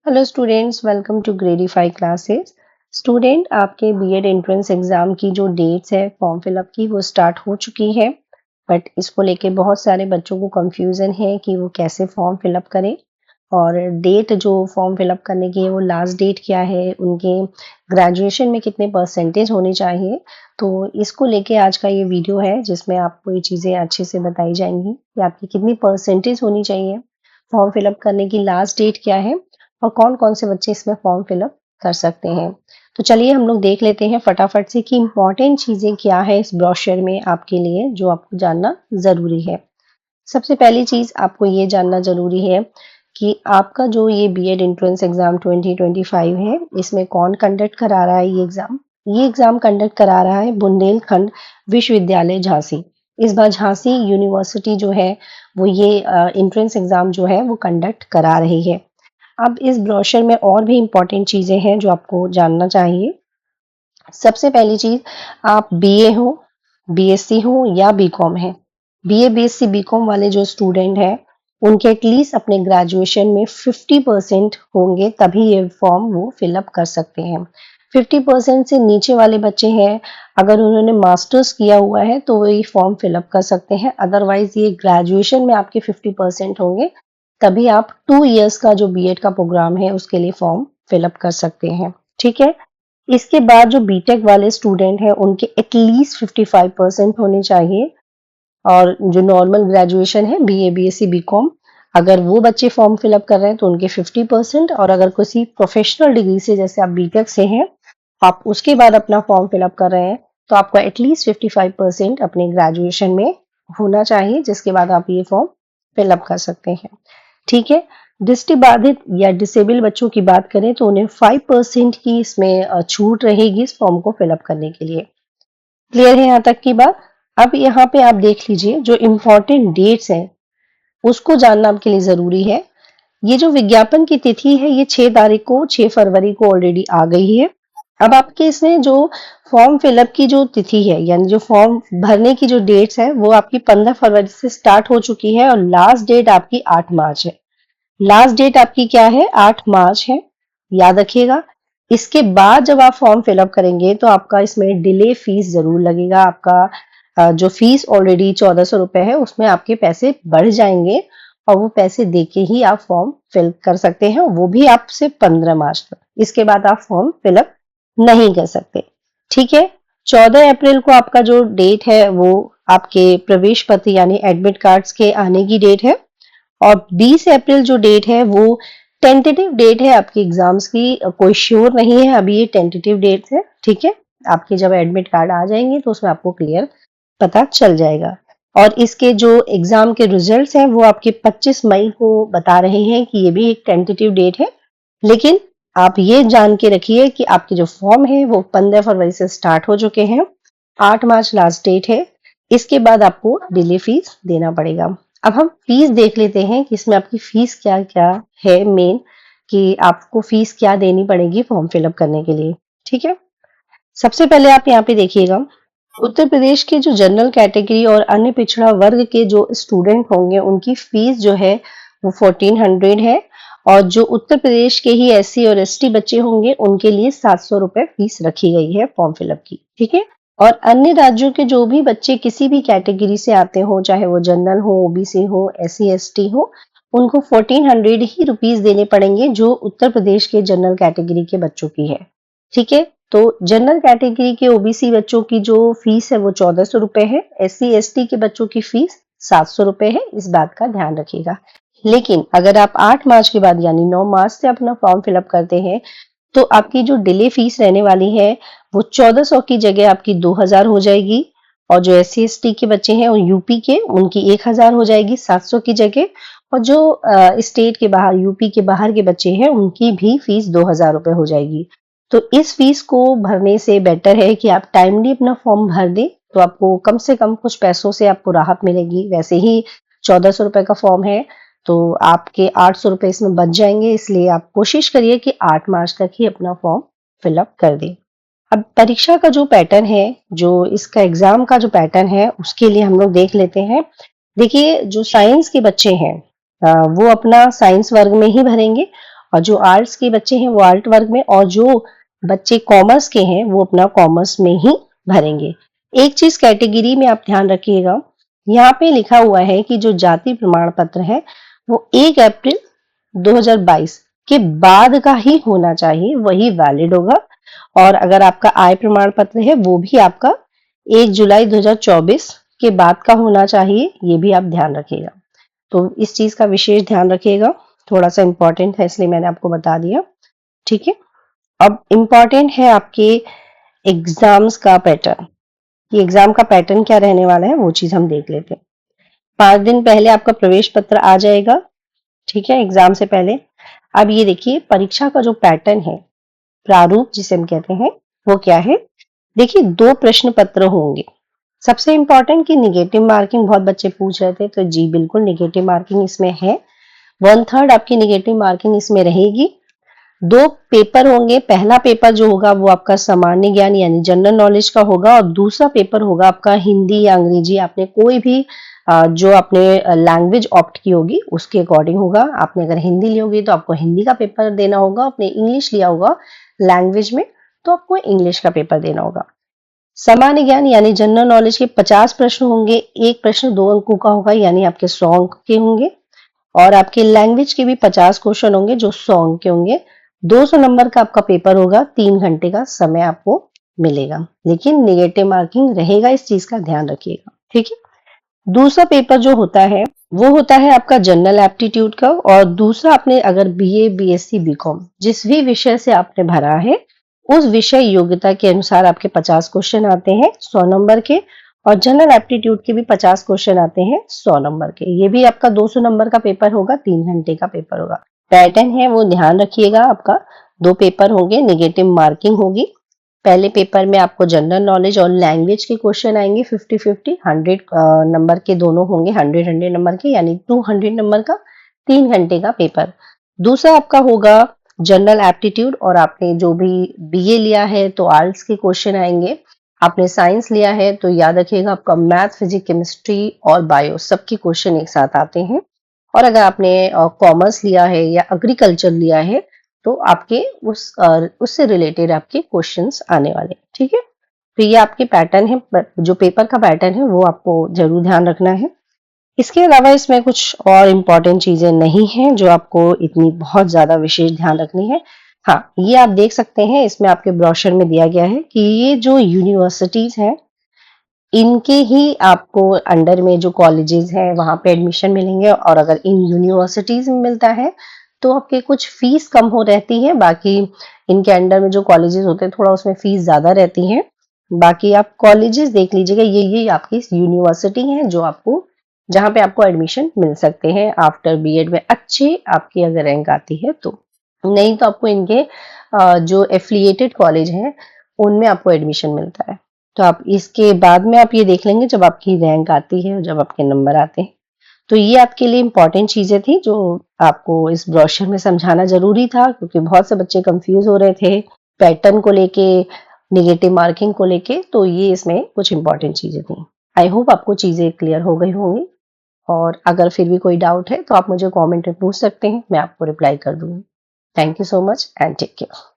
Hello students, welcome to Gradify classes. Student, आपके BEd entrance exam की जो dates है फॉर्म फिलअप की वो स्टार्ट हो चुकी है। बट इसको लेके बहुत सारे बच्चों को कंफ्यूजन है कि वो कैसे फॉर्म फिलअप करें और डेट जो फॉर्म फिलअप करने की है वो लास्ट डेट क्या है, उनके ग्रेजुएशन में कितने परसेंटेज होने चाहिए। तो इसको लेके आज का ये वीडियो है जिसमें आपको ये चीज़ें अच्छे से बताई जाएंगी कि आपकी कितनी परसेंटेज होनी चाहिए, फॉर्म फिलअप करने की लास्ट डेट क्या है और कौन-कौन से बच्चे इसमें फॉर्म फिलअप कर सकते हैं। तो चलिए हम लोग देख लेते हैं फटाफट से कि इम्पोर्टेंट चीज़ें क्या है इस ब्रोशर में आपके लिए जो आपको जानना ज़रूरी है। सबसे पहली चीज़ आपको ये जानना ज़रूरी है कि आपका जो ये बीएड एंट्रेंस एग्ज़ाम 2025 है, इसमें कौन कंडक्ट करा रहा है ये एग्ज़ाम? ये एग्ज़ाम कंडक्ट करा रहा है बुंदेलखंड विश्वविद्यालय झांसी। इस बार झांसी यूनिवर्सिटी जो है वो ये एंट्रेंस एग्ज़ाम जो है वो कंडक्ट करा रही है। अब इस ब्रोशर में और भी इम्पोर्टेंट चीज़ें हैं जो आपको जानना चाहिए। सबसे पहली चीज़, आप बीए हो, बीएससी हो या बीकॉम है। बीए, बीएससी, बीकॉम वाले जो स्टूडेंट हैं, उनके एटलीस्ट अपने ग्रेजुएशन में 50% होंगे तभी ये फॉर्म वो फिलअप कर सकते हैं। 50% से नीचे वाले बच्चे हैं, अगर उन्होंने मास्टर्स किया हुआ है तो वो ये फॉर्म फिलअप कर सकते हैं। अदरवाइज ये ग्रेजुएशन में आपके 50% होंगे तभी आप 2 इयर्स का जो बीएड का प्रोग्राम है उसके लिए फॉर्म फिलअप कर सकते हैं। ठीक है? इसके बाद जो बीटेक वाले स्टूडेंट हैं उनके एटलीस्ट 55% होने चाहिए और जो नॉर्मल ग्रेजुएशन है बीए, बीएससी, बीकॉम, अगर वो बच्चे फॉर्म फिलअप कर रहे हैं तो उनके 50% और अगर किसी प्रोफेशनल डिग्री से जैसे आप बीटेक से हैं, आप उसके बाद अपना फॉर्म फिलअप कर रहे हैं तो आपको एटलीस्ट 55% अपने ग्रेजुएशन में होना चाहिए जिसके बाद आप ये फॉर्म फिलअप कर सकते हैं। ठीक है? दृष्टिबाधित या डिसेबल बच्चों की बात करें तो उन्हें 5% की इसमें छूट रहेगी इस फॉर्म को फिलअप करने के लिए। क्लियर है यहाँ तक की बात? अब यहाँ पे आप देख लीजिए जो इम्पोर्टेंट डेट्स हैं उसको जानना आपके लिए जरूरी है। ये जो विज्ञापन की तिथि है ये 6 तारीख को, 6 फरवरी को ऑलरेडी आ गई है। अब आपके इसमें जो फॉर्म फिलअप की जो तिथि है यानी जो फॉर्म भरने की जो डेट्स है वो आपकी 15 फरवरी से स्टार्ट हो चुकी है और लास्ट डेट आपकी 8 मार्च है। लास्ट डेट आपकी क्या है? 8 मार्च है, याद रखिएगा। इसके बाद जब आप फॉर्म फिलअप करेंगे तो आपका इसमें डिले फीस जरूर लगेगा। आपका जो फीस ऑलरेडी 1400 रुपए है उसमें आपके पैसे बढ़ जाएंगे और वो पैसे देके ही आप फॉर्म फिल कर सकते हैं, वो भी आपसे 15 मार्च तक। इसके बाद आप फॉर्म फिलअप नहीं कर सकते। ठीक है? 14 अप्रैल को आपका जो डेट है वो आपके प्रवेश पत्र यानी एडमिट कार्ड्स के आने की डेट है और 20 अप्रैल जो डेट है वो टेंटेटिव डेट है आपकी एग्जाम्स की, कोई श्योर नहीं है, अभी ये टेंटेटिव डेट है। ठीक है? आपके जब एडमिट कार्ड आ जाएंगे तो उसमें आपको क्लियर पता चल जाएगा। और इसके जो एग्जाम के रिजल्ट्स हैं वो आपके 25 मई को बता रहे हैं कि ये भी एक टेंटेटिव डेट है। लेकिन आप ये जान के रखिए कि आपके जो फॉर्म है वो 15 फरवरी से स्टार्ट हो चुके हैं, 8 मार्च लास्ट डेट है। इसके बाद आपको डिले फीस देना पड़ेगा। अब हम फीस देख लेते हैं कि इसमें आपकी फीस क्या क्या है, मेन कि आपको फीस क्या देनी पड़ेगी फॉर्म फिलअप करने के लिए। ठीक है? सबसे पहले आप यहाँ पे देखिएगा, उत्तर प्रदेश के जो जनरल कैटेगरी और अन्य पिछड़ा वर्ग के जो स्टूडेंट होंगे उनकी फीस जो है वो 1400 है और जो उत्तर प्रदेश के ही एससी और एसटी बच्चे होंगे उनके लिए 700 रुपए फीस रखी गई है फॉर्म फिलअप की। ठीक है? और अन्य राज्यों के जो भी बच्चे किसी भी कैटेगरी से आते हो, चाहे वो जनरल हो, ओबीसी हो, एससी एसटी हो, उनको 1400 ही रुपीस देने पड़ेंगे जो उत्तर प्रदेश के जनरल कैटेगरी के बच्चों की है। ठीक है? तो जनरल कैटेगरी के ओबीसी बच्चों की जो फीस है वो 1400 रुपए है, एससी एसटी के बच्चों की फीस 700 रुपए है, इस बात का ध्यान रखिएगा। लेकिन अगर आप 8 मार्च के बाद यानी 9 मार्च से अपना फॉर्म फिलअप करते हैं तो आपकी जो डिले फीस रहने वाली है वो 1400 की जगह आपकी 2000 हो जाएगी और जो एससी एसटी के बच्चे हैं वो यूपी के, उनकी 1000 हो जाएगी 700 की जगह और जो स्टेट के बाहर, यूपी के बाहर के बच्चे हैं उनकी भी फीस 2000 रुपए हो जाएगी। तो इस फीस को भरने से बेटर है कि आप टाइमली अपना फॉर्म भर दें तो आपको कम से कम कुछ पैसों से आपको राहत मिलेगी। वैसे ही 1400 रुपए का फॉर्म है तो आपके 800 रुपए इसमें बच जाएंगे, इसलिए आप कोशिश करिए कि 8 मार्च तक ही अपना फॉर्म फिलअप कर दें। अब परीक्षा का जो पैटर्न है, जो इसका एग्जाम का जो पैटर्न है उसके लिए हम लोग देख लेते हैं। देखिए, जो साइंस के बच्चे हैं वो अपना साइंस वर्ग में ही भरेंगे और जो आर्ट्स के बच्चे हैं वो आर्ट वर्ग में, और जो बच्चे कॉमर्स के हैं वो अपना कॉमर्स में ही भरेंगे। एक चीज कैटेगरी में आप ध्यान रखिएगा, यहाँ पे लिखा हुआ है कि जो जाति प्रमाण पत्र है वो 1 अप्रैल 2022 के बाद का ही होना चाहिए, वही वैलिड होगा। और अगर आपका आय प्रमाण पत्र है वो भी आपका 1 जुलाई 2024 के बाद का होना चाहिए, ये भी आप ध्यान रखिएगा। तो इस चीज का विशेष ध्यान रखिएगा, थोड़ा सा इंपॉर्टेंट है इसलिए मैंने आपको बता दिया। ठीक है, अब इंपॉर्टेंट है आपके एग्जाम्स का पैटर्न, कि एग्जाम का पैटर्न क्या रहने वाला है वो चीज हम देख लेते हैं। 5 दिन पहले आपका प्रवेश पत्र आ जाएगा, ठीक है, एग्जाम से पहले। अब ये देखिए परीक्षा का जो पैटर्न है, प्रारूप जिसे हम कहते हैं, वो क्या है। देखिए 2 प्रश्न पत्र होंगे। सबसे इंपॉर्टेंट कि निगेटिव मार्किंग बहुत बच्चे पूछ रहे थे, तो जी बिल्कुल निगेटिव मार्किंग इसमें है। 1/3 आपकी निगेटिव मार्किंग इसमें रहेगी। 2 पेपर होंगे, पहला पेपर जो होगा वो आपका सामान्य ज्ञान यानी जनरल नॉलेज का होगा, और दूसरा पेपर होगा आपका हिंदी या अंग्रेजी, आपने कोई भी जो आपने लैंग्वेज ऑप्ट की होगी उसके अकॉर्डिंग होगा। आपने अगर हिंदी ली होगी तो आपको हिंदी का पेपर देना होगा, आपने इंग्लिश लिया होगा लैंग्वेज में तो आपको इंग्लिश का पेपर देना होगा। सामान्य ज्ञान यानी जनरल नॉलेज के 50 प्रश्न होंगे, एक प्रश्न 2 अंकों का होगा यानी आपके 100 अंक के होंगे, और आपके लैंग्वेज के भी 50 क्वेश्चन होंगे जो 100 अंक के होंगे। 200 नंबर का आपका पेपर होगा, 3 घंटे का समय आपको मिलेगा, लेकिन निगेटिव मार्किंग रहेगा, इस चीज का ध्यान रखिएगा। ठीक है, दूसरा पेपर जो होता है वो होता है आपका जनरल एप्टीट्यूड का, और दूसरा आपने अगर बीए, बीएससी, बीकॉम जिस भी विषय से आपने भरा है उस विषय योग्यता के अनुसार आपके 50 क्वेश्चन आते हैं 100 नंबर के, और जनरल एप्टीट्यूड के भी 50 क्वेश्चन आते हैं 100 नंबर के। ये भी आपका 200 नंबर का पेपर होगा, 3 घंटे का पेपर होगा। पैटर्न है वो ध्यान रखिएगा, आपका 2 पेपर होंगे, निगेटिव मार्किंग होगी। पहले पेपर में आपको जनरल नॉलेज और लैंग्वेज के क्वेश्चन आएंगे 50-50, 100 नंबर के दोनों होंगे, 100 नंबर के यानी 200 नंबर का, 3 घंटे का पेपर। दूसरा आपका होगा जनरल एप्टीट्यूड, और आपने जो भी बीए लिया है तो आर्ट्स के क्वेश्चन आएंगे, आपने साइंस लिया है तो याद रखिएगा आपका मैथ, फिजिक्स, केमिस्ट्री और बायो सबके क्वेश्चन एक साथ आते हैं। और अगर आपने कॉमर्स लिया है या एग्रीकल्चर लिया है तो आपके उससे रिलेटेड आपके क्वेश्चंस आने वाले हैं। ठीक है, तो ये आपके पैटर्न है, जो पेपर का पैटर्न है वो आपको जरूर ध्यान रखना है। इसके अलावा इसमें कुछ और इम्पोर्टेंट चीजें नहीं हैं जो आपको इतनी बहुत ज्यादा विशेष ध्यान रखनी है। हाँ, ये आप देख सकते हैं, इसमें आपके ब्रोशर में दिया गया है कि ये जो यूनिवर्सिटीज हैं इनके ही आपको अंडर में जो कॉलेजेस हैं वहां पे एडमिशन मिलेंगे, और अगर इन यूनिवर्सिटीज में मिलता है तो आपके कुछ फीस कम हो रहती है, बाकी इनके अंडर में जो कॉलेजेस होते हैं थोड़ा उसमें फीस ज्यादा रहती है। बाकी आप कॉलेजेस देख लीजिएगा, ये आपकी यूनिवर्सिटी हैं जो आपको, जहां पे आपको एडमिशन मिल सकते हैं आफ्टर बीएड में, अच्छे आपकी अगर रैंक आती है तो। नहीं तो आपको इनके जो एफिलिएटेड कॉलेज हैं उनमें आपको एडमिशन मिलता है। तो आप इसके बाद में आप ये देख लेंगे जब आपकी रैंक आती है और जब आपके नंबर आते हैं। तो ये आपके लिए इम्पोर्टेंट चीजें थी जो आपको इस ब्रोशर में समझाना जरूरी था, क्योंकि बहुत से बच्चे कंफ्यूज हो रहे थे पैटर्न को लेके, निगेटिव मार्किंग को लेके, तो ये इसमें कुछ इंपॉर्टेंट चीजें थी। आई होप आपको चीजें क्लियर हो गई होंगी, और अगर फिर भी कोई डाउट है तो आप मुझे कमेंट में पूछ सकते हैं, मैं आपको रिप्लाई कर दूंगी। Thank you so much and take care.